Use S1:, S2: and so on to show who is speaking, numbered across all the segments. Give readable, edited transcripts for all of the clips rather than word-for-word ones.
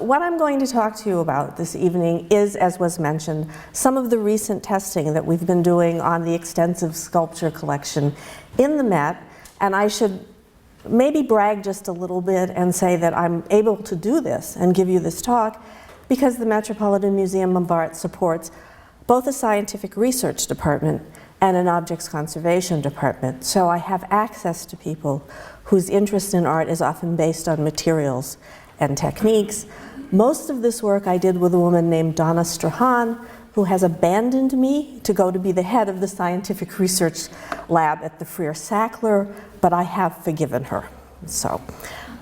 S1: what I'm going to talk to you about this evening is, as was mentioned, some of the recent testing that we've been doing on the extensive sculpture collection in the Met, and I should maybe brag just a little bit and say that I'm able to do this and give you this talk because the Metropolitan Museum of Art supports both a scientific research department and an objects conservation department. So I have access to people whose interest in art is often based on materials and techniques. Most of this work I did with a woman named Donna Strahan, who has abandoned me to go to be the head of the scientific research lab at the Freer Sackler, but I have forgiven her. So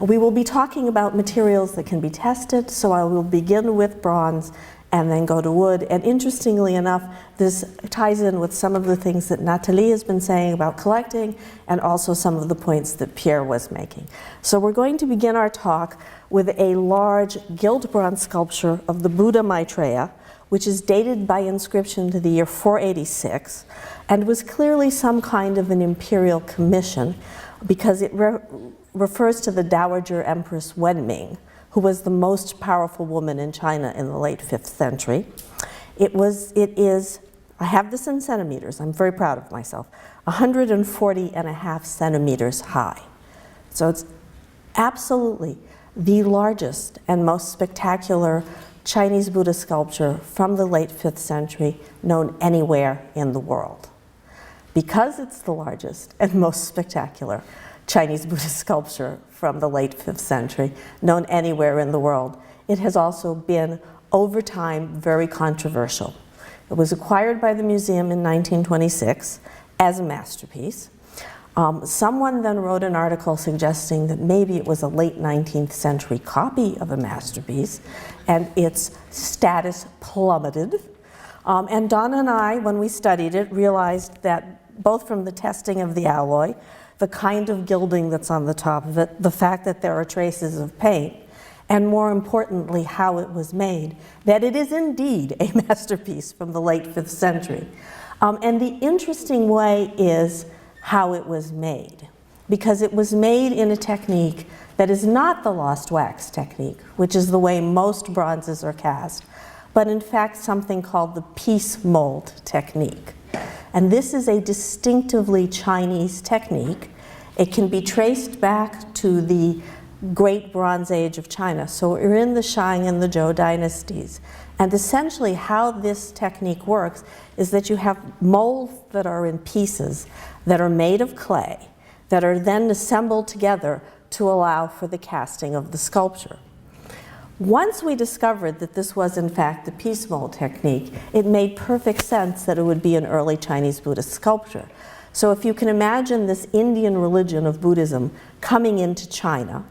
S1: we will be talking about materials that can be tested, so I will begin with bronze and then go to wood. And interestingly enough, this ties in with some of the things that Nathalie has been saying about collecting and also some of the points that Pierre was making. So we're going to begin our talk with a large gilt bronze sculpture of the Buddha Maitreya, which is dated by inscription to the year 486 and was clearly some kind of an imperial commission because it refers to the Dowager Empress Wenming, who was the most powerful woman in China in the late 5th century. It is, I have this in centimeters, I'm very proud of myself, 140.5 centimeters high. So it's absolutely the largest and most spectacular Chinese Buddha sculpture from the late 5th century known anywhere in the world. Because it's the largest and most spectacular Chinese Buddhist sculpture from the late 5th century, known anywhere in the world, it has also been, over time, very controversial. It was acquired by the museum in 1926 as a masterpiece. Someone then wrote an article suggesting that maybe it was a late 19th century copy of a masterpiece, and its status plummeted. And Donna and I, when we studied it, realized that both from the testing of the alloy, the kind of gilding that's on the top of it, the fact that there are traces of paint, and more importantly, how it was made, that it is indeed a masterpiece from the late 5th century. And the interesting way is how it was made, because it was made in a technique that is not the lost wax technique, which is the way most bronzes are cast, but in fact something called the piece mold technique. And this is a distinctively Chinese technique. It can be traced back to the Great Bronze Age of China. So we're in the Shang and the Zhou dynasties. And essentially how this technique works is that you have molds that are in pieces that are made of clay that are then assembled together to allow for the casting of the sculpture. Once we discovered that this was in fact the piece mold technique, it made perfect sense that it would be an early Chinese Buddhist sculpture. So if you can imagine this Indian religion of Buddhism coming into China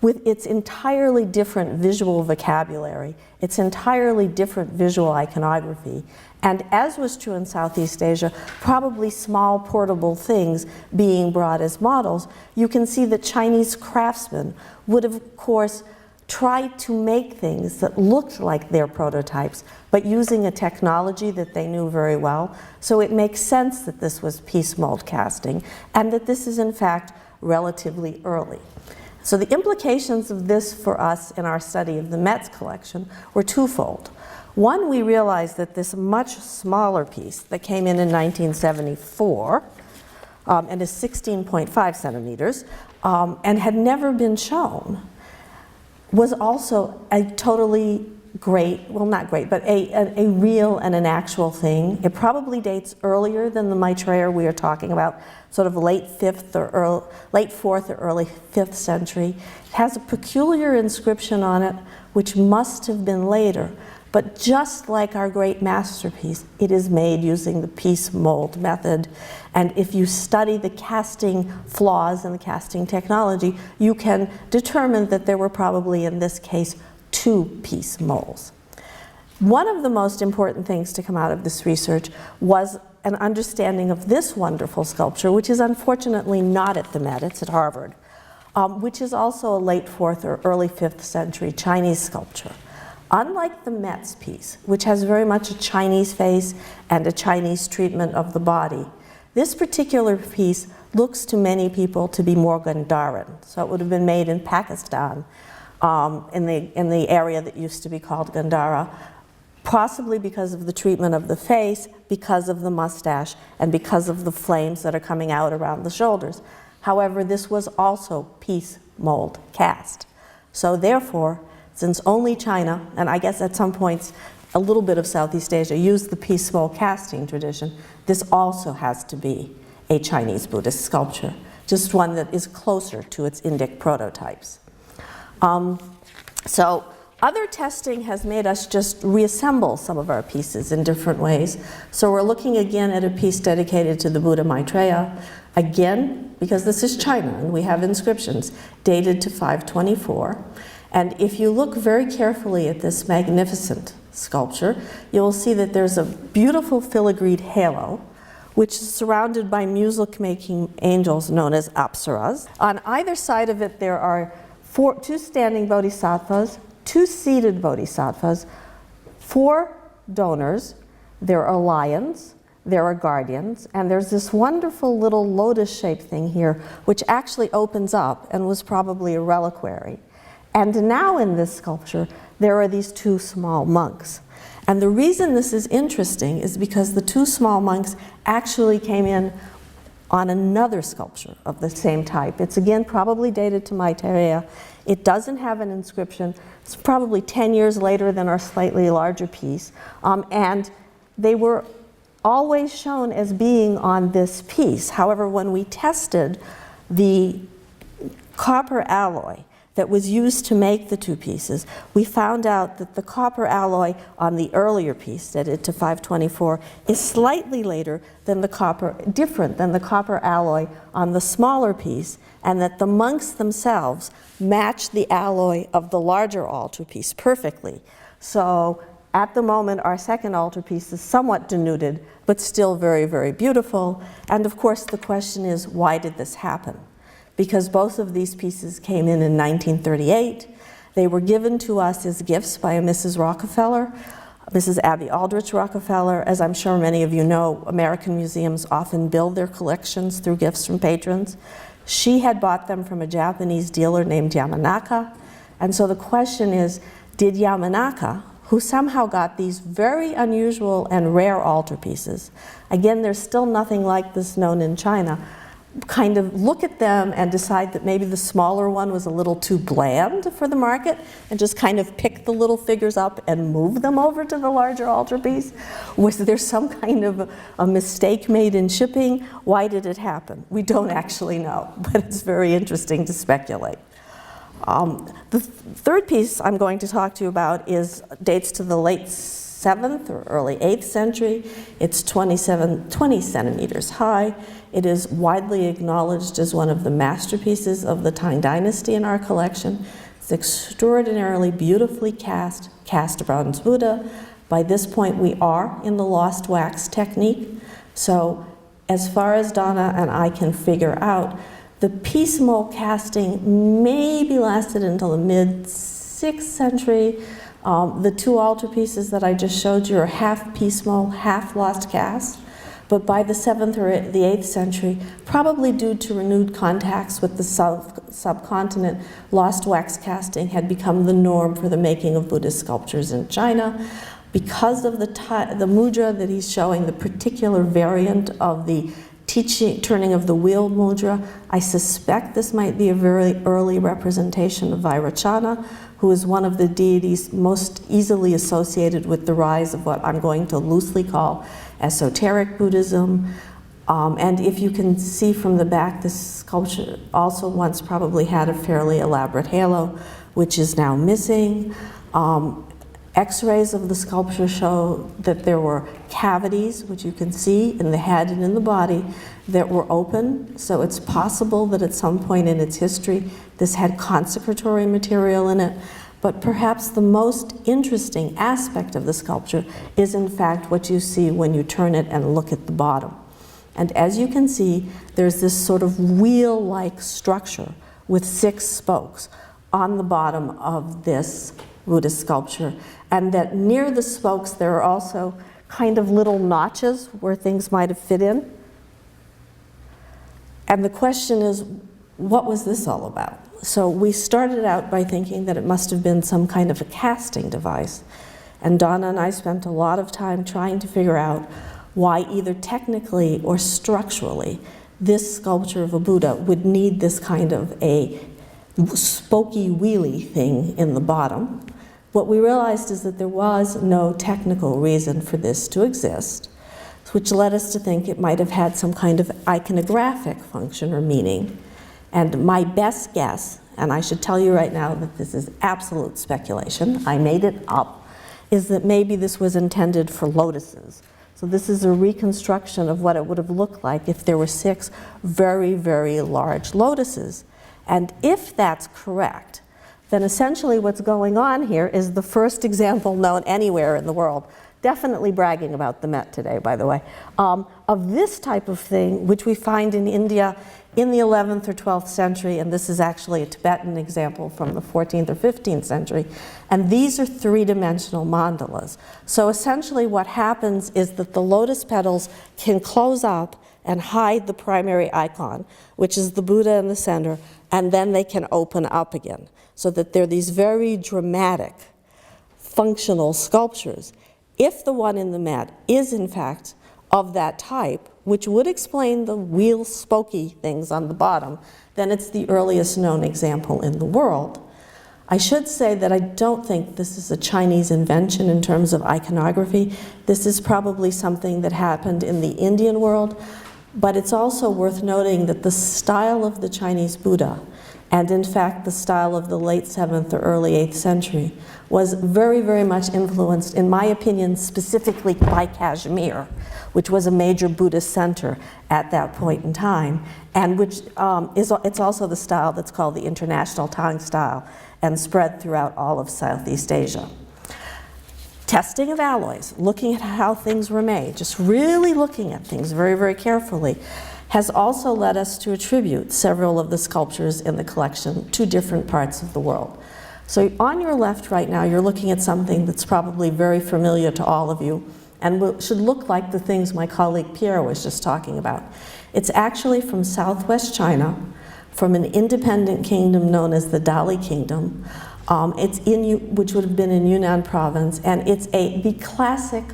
S1: with its entirely different visual vocabulary, its entirely different visual iconography, and as was true in Southeast Asia, probably small portable things being brought as models, you can see that Chinese craftsmen would of course try to make things that looked like their prototypes, but using a technology that they knew very well. So it makes sense that this was piece mold casting, and that this is in fact relatively early. So the implications of this for us in our study of the Met's collection were twofold. One, we realized that this much smaller piece that came in 1974 and is 16.5 centimeters and had never been shown, was also a totally great, well not great, but a real and an actual thing. It probably dates earlier than the Maitreya we are talking about, sort of late 4th or early 5th century. It has a peculiar inscription on it, which must have been later. But just like our great masterpiece, it is made using the piece mold method. And if you study the casting flaws in the casting technology, you can determine that there were probably, in this case, 2 piece molds. One of the most important things to come out of this research was an understanding of this wonderful sculpture, which is unfortunately not at the Met, it's at Harvard, which is also a late 4th or early 5th century Chinese sculpture. Unlike the Met's piece, which has very much a Chinese face and a Chinese treatment of the body, this particular piece looks to many people to be more Gandharan. So it would have been made in Pakistan in the area that used to be called Gandhara, possibly because of the treatment of the face, because of the mustache, and because of the flames that are coming out around the shoulders. However, this was also piece mold cast. So therefore, since only China, and I guess at some points a little bit of Southeast Asia, used the piece mold casting tradition, this also has to be a Chinese Buddhist sculpture, just one that is closer to its Indic prototypes. So other testing has made us just reassemble some of our pieces in different ways. So we're looking again at a piece dedicated to the Buddha Maitreya, again, because this is China and we have inscriptions dated to 524. And if you look very carefully at this magnificent sculpture, you'll see that there's a beautiful filigreed halo, which is surrounded by music-making angels known as apsaras. On either side of it, there are two standing bodhisattvas, 2 seated bodhisattvas, 4 donors, there are lions, there are guardians, and there's this wonderful little lotus-shaped thing here, which actually opens up and was probably a reliquary. And now in this sculpture, there are these 2 small monks. And the reason this is interesting is because the 2 small monks actually came in on another sculpture of the same type. It's again probably dated to Maitreya. It doesn't have an inscription. It's probably 10 years later than our slightly larger piece. And they were always shown as being on this piece. However, when we tested the copper alloy that was used to make the 2 pieces, we found out that the copper alloy on the earlier piece, dated to 524, is slightly later than different than the copper alloy on the smaller piece, and that the monks themselves match the alloy of the larger altarpiece perfectly. So at the moment, our second altarpiece is somewhat denuded, but still very, very beautiful. And of course, the question is, why did this happen? Because both of these pieces came in 1938. They were given to us as gifts by a Mrs. Rockefeller, Mrs. Abby Aldrich Rockefeller. As I'm sure many of you know, American museums often build their collections through gifts from patrons. She had bought them from a Japanese dealer named Yamanaka. And so the question is, did Yamanaka, who somehow got these very unusual and rare altarpieces, again, there's still nothing like this known in China, kind of look at them and decide that maybe the smaller one was a little too bland for the market and just kind of pick the little figures up and move them over to the larger altarpiece? Was there some kind of a mistake made in shipping? Why did it happen? We don't actually know, but it's very interesting to speculate. The third piece I'm going to talk to you about dates to the late 7th or early 8th century. It's 20 centimeters high. It is widely acknowledged as one of the masterpieces of the Tang Dynasty in our collection. It's extraordinarily beautifully cast bronze Buddha. By this point, we are in the lost wax technique. So as far as Donna and I can figure out, the piece mold casting maybe lasted until the mid-6th century. The 2 altarpieces that I just showed you are half piece mold, half lost cast. But by the 7th or the 8th century, probably due to renewed contacts with the subcontinent, lost wax casting had become the norm for the making of Buddhist sculptures in China. Because of the mudra that he's showing, the particular variant of the turning of the wheel mudra, I suspect this might be a very early representation of Vairocana, who is one of the deities most easily associated with the rise of what I'm going to loosely call esoteric Buddhism. And if you can see from the back, this sculpture also once probably had a fairly elaborate halo, which is now missing. X-rays of the sculpture show that there were cavities, which you can see in the head and in the body, that were open. So it's possible that at some point in its history, this had consecratory material in it. But perhaps the most interesting aspect of the sculpture is in fact what you see when you turn it and look at the bottom. And as you can see, there's this sort of wheel-like structure with 6 spokes on the bottom of this Buddhist sculpture. And that near the spokes, there are also kind of little notches where things might have fit in. And the question is, what was this all about? So we started out by thinking that it must have been some kind of a casting device. And Donna and I spent a lot of time trying to figure out why either technically or structurally this sculpture of a Buddha would need this kind of a spokey wheelie thing in the bottom. What we realized is that there was no technical reason for this to exist, which led us to think it might have had some kind of iconographic function or meaning. And my best guess, and I should tell you right now that this is absolute speculation, I made it up, is that maybe this was intended for lotuses. So this is a reconstruction of what it would have looked like if there were 6 very, very large lotuses. And if that's correct, then essentially what's going on here is the first example known anywhere in the world, definitely bragging about the Met today, by the way, of this type of thing, which we find in India in the 11th or 12th century, and this is actually a Tibetan example from the 14th or 15th century, and these are 3-dimensional mandalas. So essentially what happens is that the lotus petals can close up and hide the primary icon, which is the Buddha in the center, and then they can open up again, so that they're these very dramatic, functional sculptures. If the one in the mat is in fact of that type, which would explain the wheel spokey things on the bottom, then it's the earliest known example in the world. I should say that I don't think this is a Chinese invention in terms of iconography. This is probably something that happened in the Indian world, but it's also worth noting that the style of the Chinese Buddha, and in fact the style of the late 7th or early 8th century, was very, very much influenced, in my opinion, specifically by Kashmir, which was a major Buddhist center at that point in time, and which it's also the style that's called the International Tang style and spread throughout all of Southeast Asia. Testing of alloys, looking at how things were made, just really looking at things very, very carefully, has also led us to attribute several of the sculptures in the collection to different parts of the world. So on your left right now, you're looking at something that's probably very familiar to all of you, and should look like the things my colleague Pierre was just talking about. It's actually from southwest China, from an independent kingdom known as the Dali Kingdom. Which would have been in Yunnan province, and it's the classic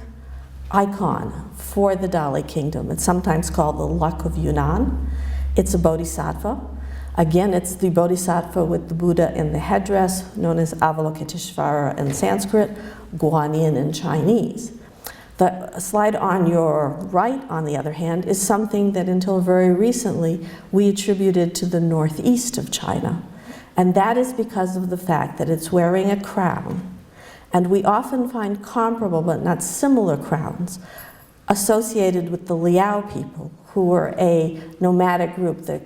S1: icon for the Dali Kingdom. It's sometimes called the Luck of Yunnan. It's a bodhisattva. Again, it's the bodhisattva with the Buddha in the headdress, known as Avalokiteshvara in Sanskrit, Guanyin in Chinese. The slide on your right, on the other hand, is something that until very recently we attributed to the northeast of China. And that is because of the fact that it's wearing a crown. And we often find comparable but not similar crowns associated with the Liao people, who were a nomadic group that,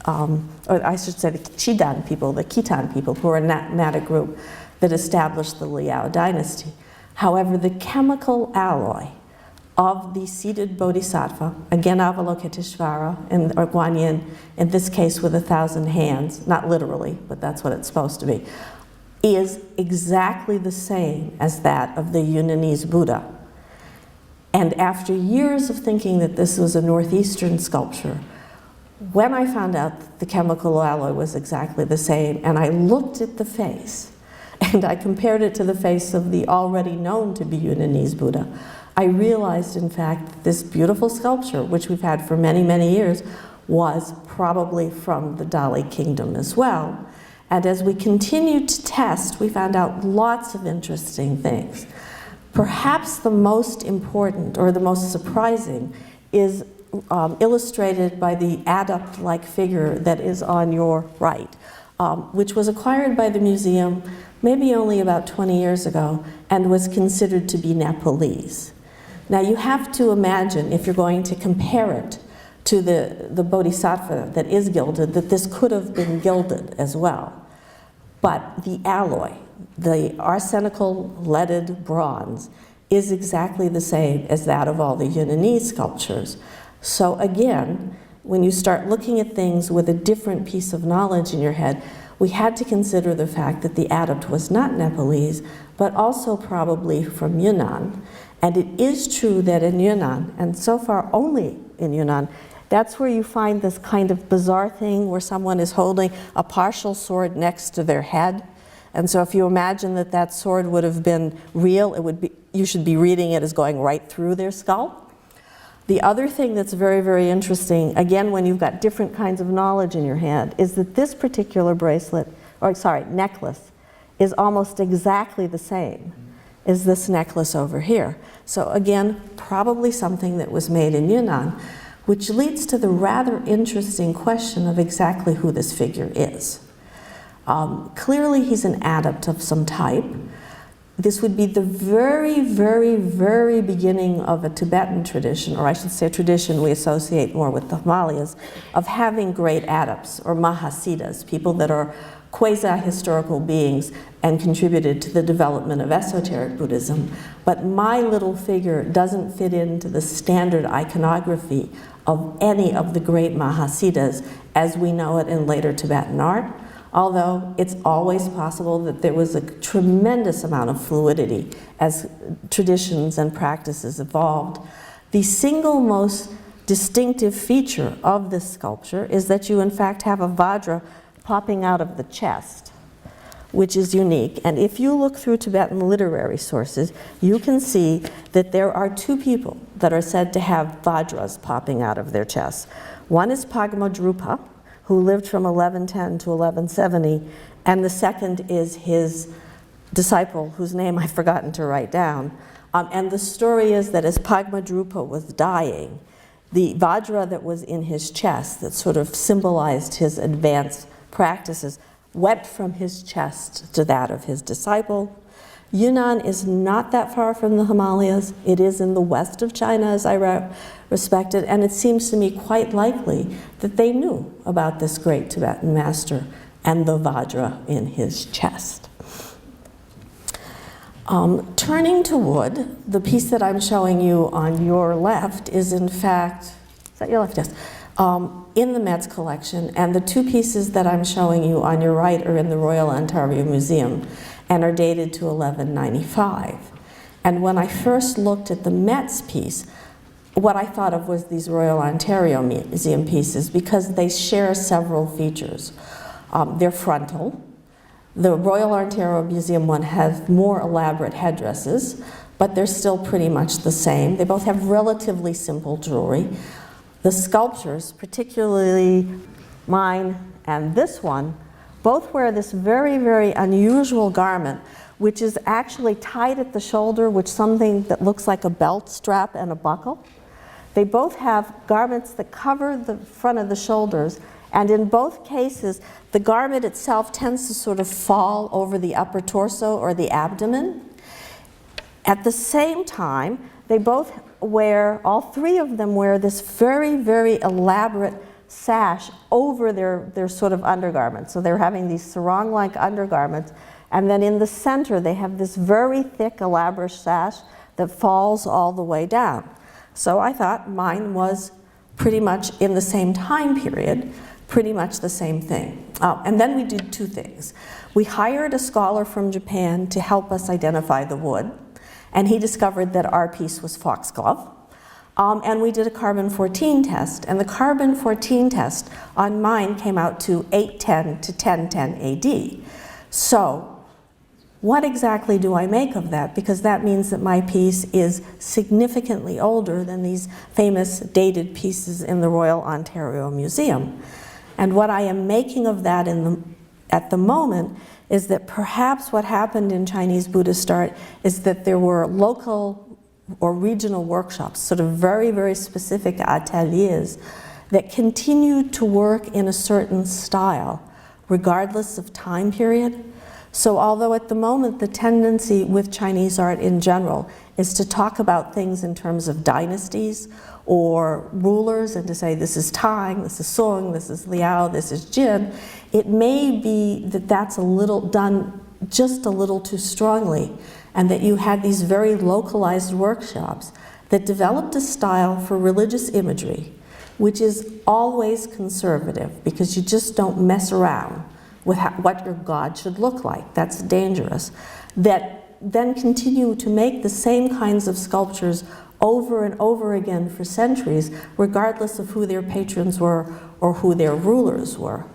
S1: or I should say the Khitan people, who were a nomadic group that established the Liao dynasty. However, the chemical alloy of the seated bodhisattva, again Avalokiteshvara or Guanyin, in this case with 1,000 hands, not literally, but that's what it's supposed to be, is exactly the same as that of the Yunnanese Buddha. And after years of thinking that this was a northeastern sculpture, when I found out that the chemical alloy was exactly the same, and I looked at the face, and I compared it to the face of the already known to be Yunnanese Buddha, I realized, in fact, that this beautiful sculpture, which we've had for many, many years, was probably from the Dali Kingdom as well. And as we continued to test, we found out lots of interesting things. Perhaps the most important, or the most surprising, is illustrated by the adept-like figure that is on your right, which was acquired by the museum maybe only about 20 years ago and was considered to be Nepalese. Now you have to imagine, if you're going to compare it to the bodhisattva that is gilded, that this could have been gilded as well. But the alloy, the arsenical leaded bronze, is exactly the same as that of all the Yunnanese sculptures. So again, when you start looking at things with a different piece of knowledge in your head, we had to consider the fact that the adept was not Nepalese, but also probably from Yunnan. And it is true that in Yunnan, and so far only in Yunnan, That's where you find this kind of bizarre thing where someone is holding a partial sword next to their head. And so if you imagine that that sword would have been real, it would be, you should be reading it as going right through their skull. The other thing that's very, very interesting, again, when you've got different kinds of knowledge in your hand, is that this particular bracelet, or sorry, necklace, is almost exactly the same as this necklace over here. So again, probably something that was made in Yunnan, which leads to the rather interesting question of exactly who this figure is. Clearly he's an adept of some type. This would be the very, very, very beginning of a Tibetan tradition, or I should say a tradition we associate more with the Himalayas, of having great adepts, or mahasiddhas, people that are quasi-historical beings and contributed to the development of esoteric Buddhism. But my little figure doesn't fit into the standard iconography of any of the great mahasiddhas as we know it in later Tibetan art. Although it's always possible that there was a tremendous amount of fluidity as traditions and practices evolved. The single most distinctive feature of this sculpture is that you in fact have a vajra popping out of the chest, which is unique. And if you look through Tibetan literary sources, you can see that there are two people that are said to have vajras popping out of their chests. One is Pagamodrupa, who lived from 1110 to 1170, and the second is his disciple, whose name I've forgotten to write down. And the story is that as Pagamodrupa was dying, the vajra that was in his chest, that sort of symbolized his advanced practices, went from his chest to that of his disciple. Yunnan is not that far from the Himalayas. It is in the west of China, as I respect it, and it seems to me quite likely that they knew about this great Tibetan master and the vajra in his chest. Turning to wood, the piece that I'm showing you on your left is in fact, is that your left? Yes. In the Met's collection, and the two pieces that I'm showing you on your right are in the Royal Ontario Museum and are dated to 1195. And when I first looked at the Met's piece, what I thought of was these Royal Ontario Museum pieces because they share several features. They're frontal. The Royal Ontario Museum one has more elaborate headdresses, but they're still pretty much the same. They both have relatively simple jewelry. The sculptures, particularly mine and this one, both wear this very, very unusual garment, which is actually tied at the shoulder with something that looks like a belt strap and a buckle. They both have garments that cover the front of the shoulders, and in both cases, the garment itself tends to sort of fall over the upper torso or the abdomen. At the same time, they both wear, all three of them wear this very, very elaborate sash over their sort of undergarments. So they're having these sarong-like undergarments, and then in the center they have this very thick, elaborate sash that falls all the way down. So I thought mine was pretty much in the same time period, pretty much the same thing. And then we did two things. We hired a scholar from Japan to help us identify the wood, and he discovered that our piece was foxglove. And we did a carbon-14 test, and the carbon-14 test on mine came out to 810 to 1010 AD. So what exactly do I make of that? Because that means that my piece is significantly older than these famous dated pieces in the Royal Ontario Museum. And what I am making of that at the moment is that perhaps what happened in Chinese Buddhist art is that there were local or regional workshops, sort of very, very specific ateliers that continued to work in a certain style, regardless of time period. So although at the moment the tendency with Chinese art in general is to talk about things in terms of dynasties or rulers and to say this is Tang, this is Song, this is Liao, this is Jin, it may be that that's a little done just a little too strongly, and that you had these very localized workshops that developed a style for religious imagery, which is always conservative because you just don't mess around with what your God should look like. That's dangerous. That then continue to make the same kinds of sculptures over and over again for centuries, regardless of who their patrons were or who their rulers were.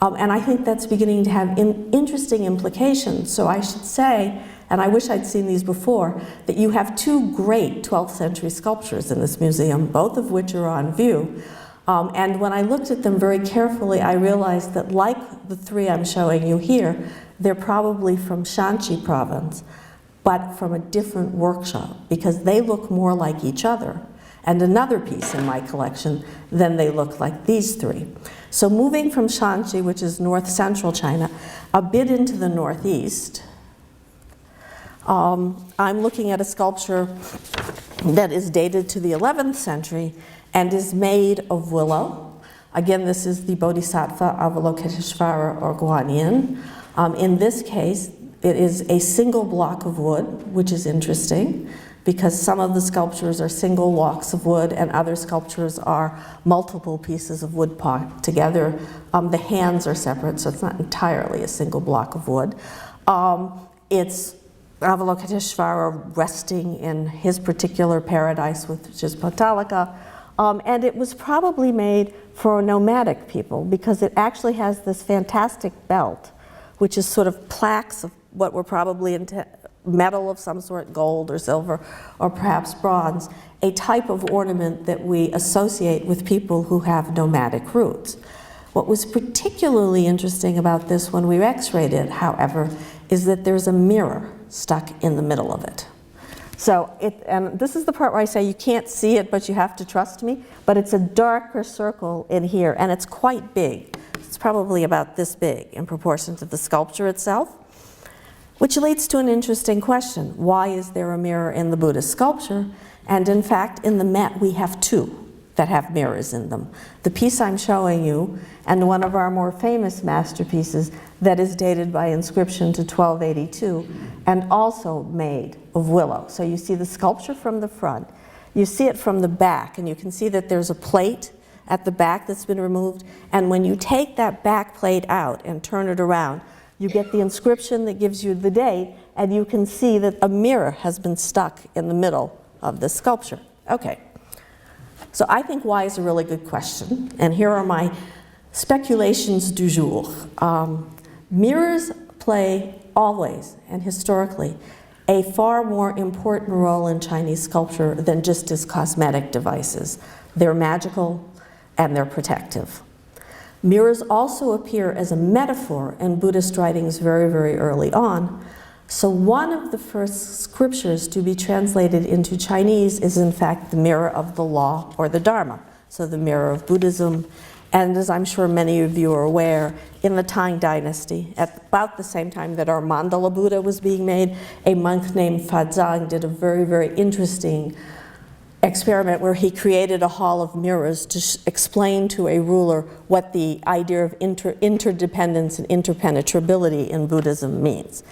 S1: And I think that's beginning to have interesting implications. So I should say, and I wish I'd seen these before, that you have two great 12th century sculptures in this museum, both of which are on view. And when I looked at them very carefully, I realized that like the three I'm showing you here, they're probably from Shanxi province, but from a different workshop, because they look more like each other and another piece in my collection than they look like these three. So moving from Shanxi, which is north central China, a bit into the northeast, I'm looking at a sculpture that is dated to the 11th century and is made of willow. Again, this is the Bodhisattva Avalokiteshvara or Guanyin. In this case, it is a single block of wood, which is interesting because some of the sculptures are single blocks of wood and other sculptures are multiple pieces of wood put together. The hands are separate, so it's not entirely a single block of wood. It's Avalokiteshvara resting in his particular paradise, which is Pottalaka, and it was probably made for nomadic people because it actually has this fantastic belt, which is sort of plaques of what were probably metal of some sort, gold or silver, or perhaps bronze, a type of ornament that we associate with people who have nomadic roots. What was particularly interesting about this when we x-rayed it, however, is that there's a mirror stuck in the middle of it. So, and this is the part where I say you can't see it, but you have to trust me, but it's a darker circle in here, and it's quite big. It's probably about this big in proportion to the sculpture itself. Which leads to an interesting question. Why is there a mirror in the Buddhist sculpture? And in fact, in the Met, we have two that have mirrors in them. The piece I'm showing you, and one of our more famous masterpieces that is dated by inscription to 1282, and also made of willow. So you see the sculpture from the front, you see it from the back, and you can see that there's a plate at the back that's been removed, and when you take that back plate out and turn it around, you get the inscription that gives you the date, and you can see that a mirror has been stuck in the middle of the sculpture. Okay, so I think why is a really good question, and here are my speculations du jour. Mirrors play always, and historically, a far more important role in Chinese sculpture than just as cosmetic devices. They're magical and they're protective. Mirrors also appear as a metaphor in Buddhist writings very, very early on. So one of the first scriptures to be translated into Chinese is in fact the mirror of the law or the Dharma, so the mirror of Buddhism. And as I'm sure many of you are aware, in the Tang Dynasty, at about the same time that our mandala Buddha was being made, a monk named Fazang did a very, very interesting experiment where he created a hall of mirrors to explain to a ruler what the idea of interdependence and interpenetrability in Buddhism means.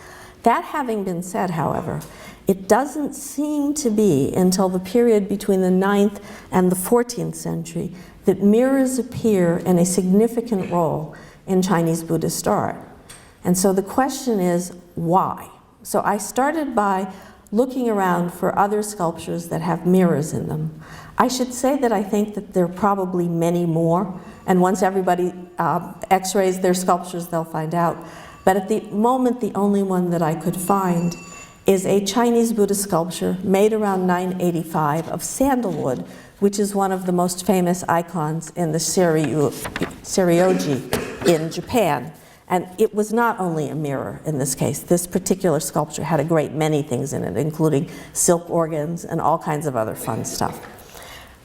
S1: That having been said, however, it doesn't seem to be until the period between the 9th and the 14th century that mirrors appear in a significant role in Chinese Buddhist art. And so the question is, why? So I started by looking around for other sculptures that have mirrors in them. I should say that I think that there are probably many more, and once everybody x-rays their sculptures, they'll find out. But at the moment, the only one that I could find is a Chinese Buddhist sculpture made around 985 of sandalwood, which is one of the most famous icons in the Serioji in Japan. And it was not only a mirror in this case. This particular sculpture had a great many things in it, including silk organs and all kinds of other fun stuff.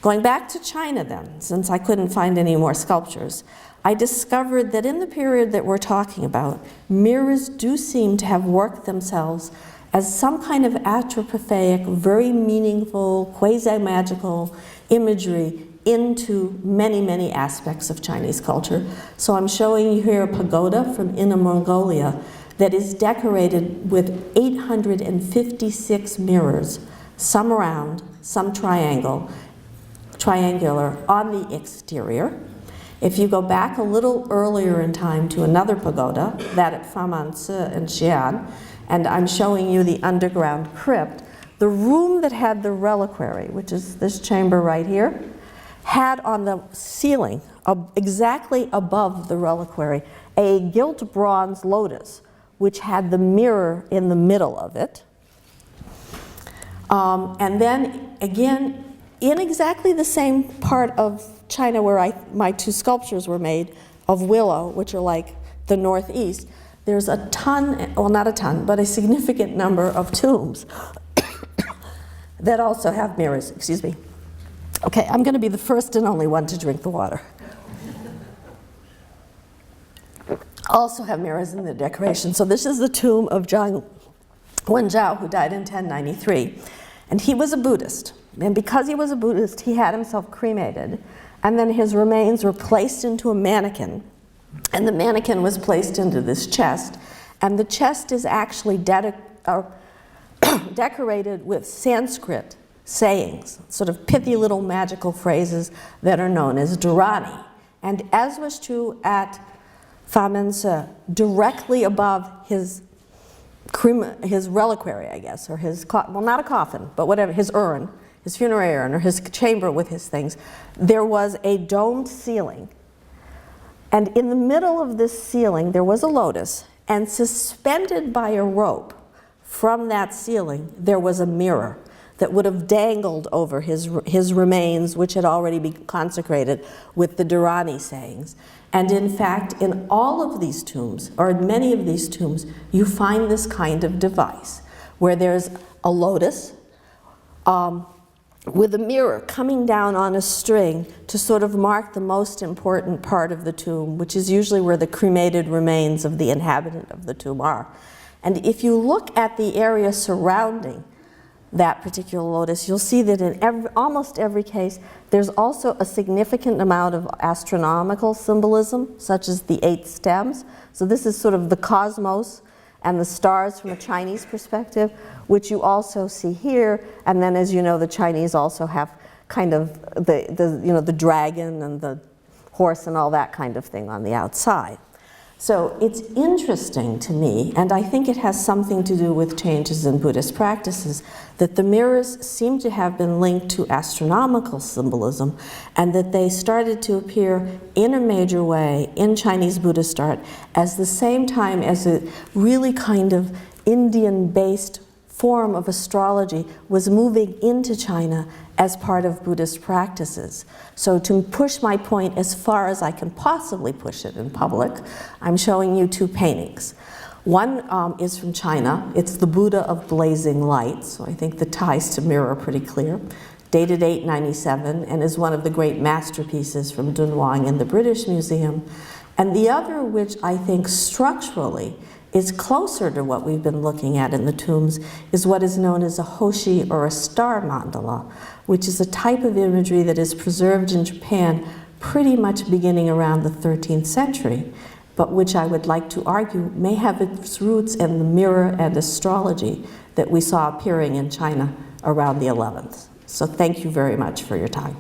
S1: Going back to China then, since I couldn't find any more sculptures, I discovered that in the period that we're talking about, mirrors do seem to have worked themselves as some kind of atropatheic, very meaningful, quasi-magical imagery into many, many aspects of Chinese culture. So I'm showing you here a pagoda from Inner Mongolia that is decorated with 856 mirrors, some round, some triangular, on the exterior. If you go back a little earlier in time to another pagoda, that at Famansi in Xi'an, and I'm showing you the underground crypt, The room that had the reliquary, which is this chamber right here, had on the ceiling, exactly above the reliquary, a gilt bronze lotus, which had the mirror in the middle of it. And then again, in exactly the same part of China where my two sculptures were made of willow, which are like the northeast, there's a ton, well not a ton, but a significant number of tombs that also have mirrors, excuse me. Okay, I'm going to be the first and only one to drink the water. Also have mirrors in the decoration. So this is the tomb of Zhang Wenjiao, who died in 1093. And he was a Buddhist. And because he was a Buddhist, he had himself cremated. And then his remains were placed into a mannequin. And the mannequin was placed into this chest. And the chest is actually decorated with Sanskrit sayings, sort of pithy little magical phrases that are known as dharani. And as was true at Fa-men-se, directly above his reliquary, I guess, or his, well, not a coffin, but whatever, his urn, his funerary urn, or his chamber with his things, there was a domed ceiling. And in the middle of this ceiling, there was a lotus, and suspended by a rope from that ceiling, there was a mirror that would have dangled over his remains, which had already been consecrated with the dharani sayings. And in fact, in all of these tombs, or in many of these tombs, you find this kind of device, where there's a lotus with a mirror coming down on a string to sort of mark the most important part of the tomb, which is usually where the cremated remains of the inhabitant of the tomb are. And if you look at the area surrounding that particular lotus, you'll see that in almost every case, there's also a significant amount of astronomical symbolism, such as the 8 stems. So this is sort of the cosmos and the stars from a Chinese perspective, which you also see here. And then, as you know, the Chinese also have kind of the dragon and the horse and all that kind of thing on the outside. So it's interesting to me, and I think it has something to do with changes in Buddhist practices, that the mirrors seem to have been linked to astronomical symbolism, and that they started to appear in a major way in Chinese Buddhist art as the same time as a really kind of Indian-based form of astrology was moving into China as part of Buddhist practices. So to push my point as far as I can possibly push it in public, I'm showing you 2 paintings. One is from China. It's the Buddha of Blazing Light, so I think the ties to mirror are pretty clear, dated 897, and is one of the great masterpieces from Dunhuang in the British Museum. And the other, which I think structurally is closer to what we've been looking at in the tombs, is what is known as a hoshi, or a star mandala, which is a type of imagery that is preserved in Japan pretty much beginning around the 13th century, but which I would like to argue may have its roots in the mirror and astrology that we saw appearing in China around the 11th. So thank you very much for your time.